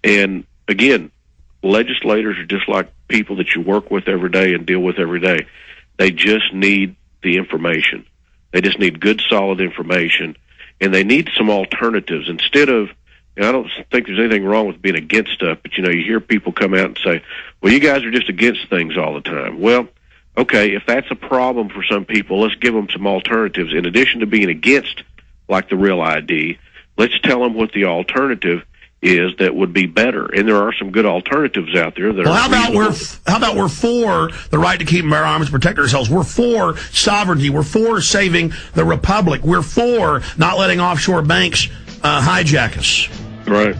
And again, legislators are just like people that you work with every day and deal with every day. They just need the information. They just need good, solid information, and they need some alternatives instead of. And I don't think there's anything wrong with being against stuff, but, you know, you hear people come out and say, well, you guys are just against things all the time. Well, okay, if that's a problem for some people, let's give them some alternatives. In addition to being against, like the Real ID, let's tell them what the alternative is that would be better. And there are some good alternatives out there. That how about we're for the right to keep and bear arms, protect ourselves? We're for sovereignty. We're for saving the republic. We're for not letting offshore banks hijack us. Right.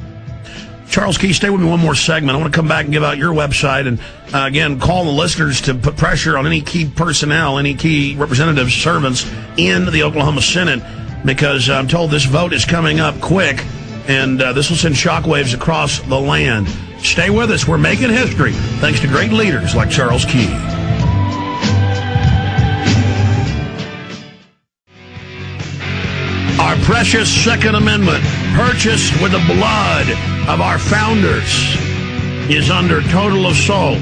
Charles Key, stay with me one more segment. I want to come back and give out your website and, again, call the listeners to put pressure on any key personnel, any key representatives, servants in the Oklahoma Senate, because I'm told this vote is coming up quick, and this will send shockwaves across the land. Stay with us. We're making history, thanks to great leaders like Charles Key. Our precious Second Amendment, purchased with the blood of our founders, is under total assault.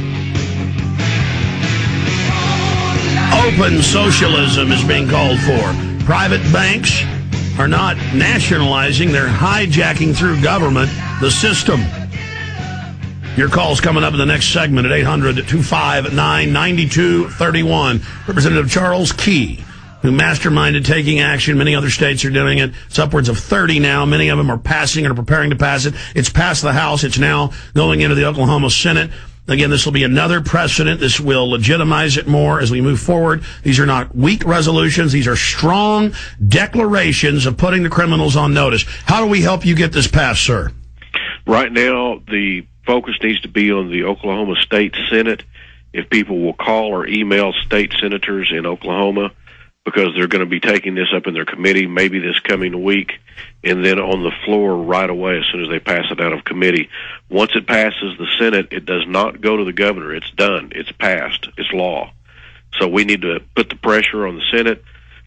Open socialism is being called for. Private banks are not nationalizing, they're hijacking through government the system. Your call's coming up in the next segment at 800-259-9231. Representative Charles Key, who masterminded taking action. Many other states are doing it. It's upwards of 30 now. Many of them are passing and are preparing to pass it. It's passed the House. It's now going into the Oklahoma Senate. Again, this will be another precedent. This will legitimize it more as we move forward. These are not weak resolutions. These are strong declarations of putting the criminals on notice. How do we help you get this passed, sir? Right now, the focus needs to be on the Oklahoma State Senate. If people will call or email state senators in Oklahoma, because they're going to be taking this up in their committee maybe this coming week, and then on the floor right away as soon as they pass it out of committee. Once it passes the Senate, it does not go to the governor. It's done. It's passed. It's law. So we need to put the pressure on the Senate,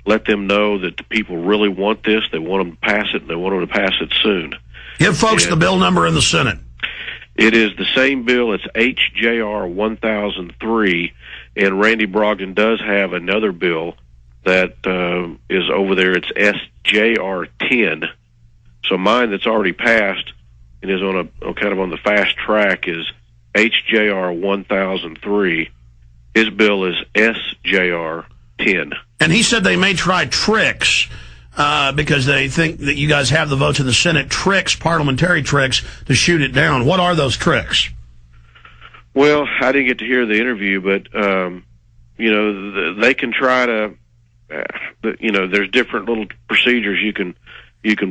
let them know that the people really want this. They want them to pass it, and they want them to pass it soon. Give folks the bill number in the Senate. It is the same bill. It's HJR 1003, and Randy Brogdon does have another bill that is over there. It's SJR 10. So mine that's already passed and is on a kind of on the fast track is HJR 1003. His bill is SJR 10. And he said they may try tricks because they think that you guys have the votes in the Senate, tricks, parliamentary tricks, to shoot it down. What are those tricks? Well, I didn't get to hear the interview, but, you know, they can try to, you know, there's different little procedures you can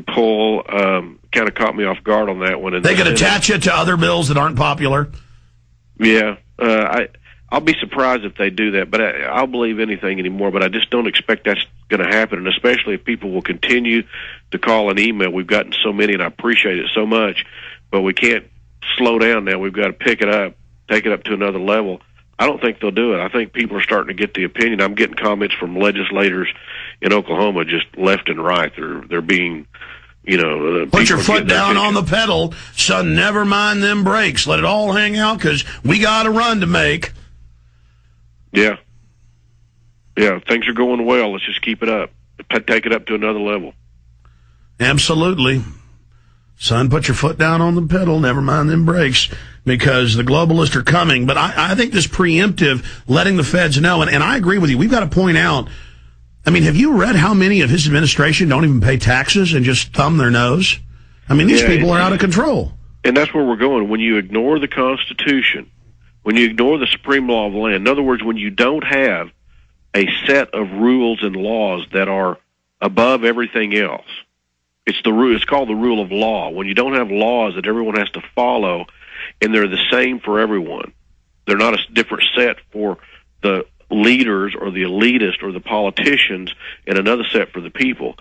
pull. Kind of caught me off guard on that one. They could attach it to other bills that aren't popular. Yeah, I'll be surprised if they do that, but I'll believe anything anymore. But I just don't expect that's going to happen, and especially if people will continue to call and email. We've gotten so many, and I appreciate it so much, but we can't slow down now. We've got to pick it up, take it up to another level. I don't think they'll do it. I think people are starting to get the opinion. I'm getting comments from legislators in Oklahoma just left and right. They're being, you know... Put your foot down on the pedal, son. Never mind them brakes. Let it all hang out because we got a run to make. Yeah. Yeah, things are going well. Let's just keep it up. Take it up to another level. Absolutely. Son, put your foot down on the pedal, never mind them brakes, because the globalists are coming. But I think this preemptive, letting the feds know, and I agree with you, we've got to point out, I mean, have you read how many of his administration don't even pay taxes and just thumb their nose? I mean, these people are out of control. And that's where we're going. When you ignore the Constitution, when you ignore the supreme law of the land, in other words, when you don't have a set of rules and laws that are above everything else, it's called the rule of law. When you don't have laws that everyone has to follow, and they're the same for everyone, they're not a different set for the leaders or the elitists or the politicians and another set for the people,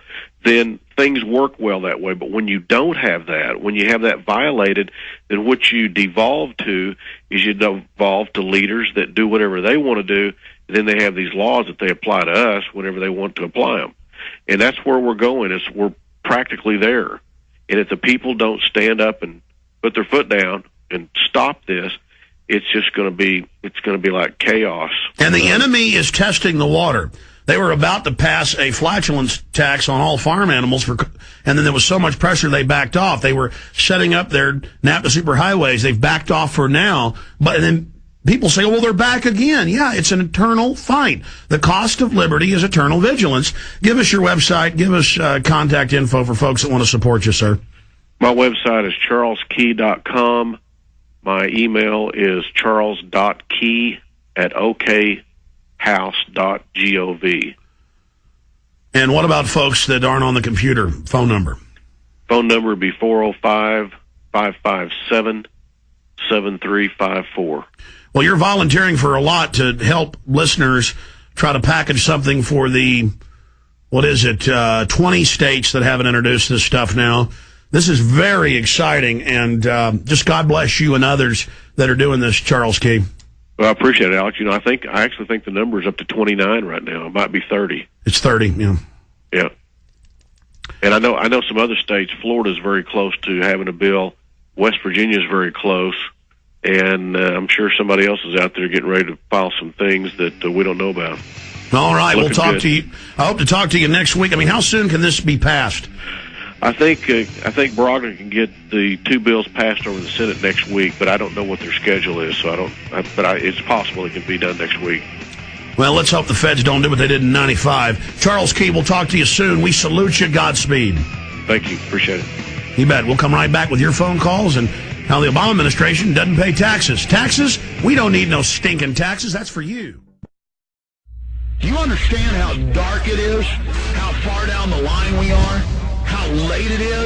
then things work well that way. But when you don't have that, when you have that violated, then what you devolve to is you devolve to leaders that do whatever they want to do, and then they have these laws that they apply to us whenever they want to apply them. And that's where we're going. We're practically there. And if the people don't stand up and put their foot down and stop this, it's going to be like chaos. And the enemy is testing the water. They were about to pass a flatulence tax on all farm animals, and then there was so much pressure they backed off. They were setting up their NAFTA superhighways. They've backed off for now, but then people say, well, they're back again. Yeah, it's an eternal fight. The cost of liberty is eternal vigilance. Give us your website. Give us contact info for folks that want to support you, sir. My website is charleskey.com. My email is charles.key@okhouse.gov. And what about folks that aren't on the computer? Phone number? Phone number would be 405-557-7354. Well, you're volunteering for a lot to help listeners try to package something for the, 20 states that haven't introduced this stuff now. This is very exciting, and just God bless you and others that are doing this, Charles Key. Well, I appreciate it, Alex. I actually think the number is up to 29 right now. It might be 30. It's 30, yeah. Yeah. And I know some other states. Florida's very close to having a bill. West Virginia's very close. And I'm sure somebody else is out there getting ready to file some things that we don't know about. All right, we'll talk good. to you. I hope to talk to you next week. I mean, how soon can this be passed? I think Brogdon can get the two bills passed over the Senate next week, but I don't know what their schedule is, so it's possible it can be done next week. Well, let's hope the feds don't do what they did in 95. Charles Key, we'll talk to you soon. We salute you. Godspeed. Thank you. Appreciate it. You bet. We'll come right back with your phone calls and how the Obama administration doesn't pay taxes. Taxes? We don't need no stinking taxes. That's for you. Do you understand how dark it is? How far down the line we are? How late it is?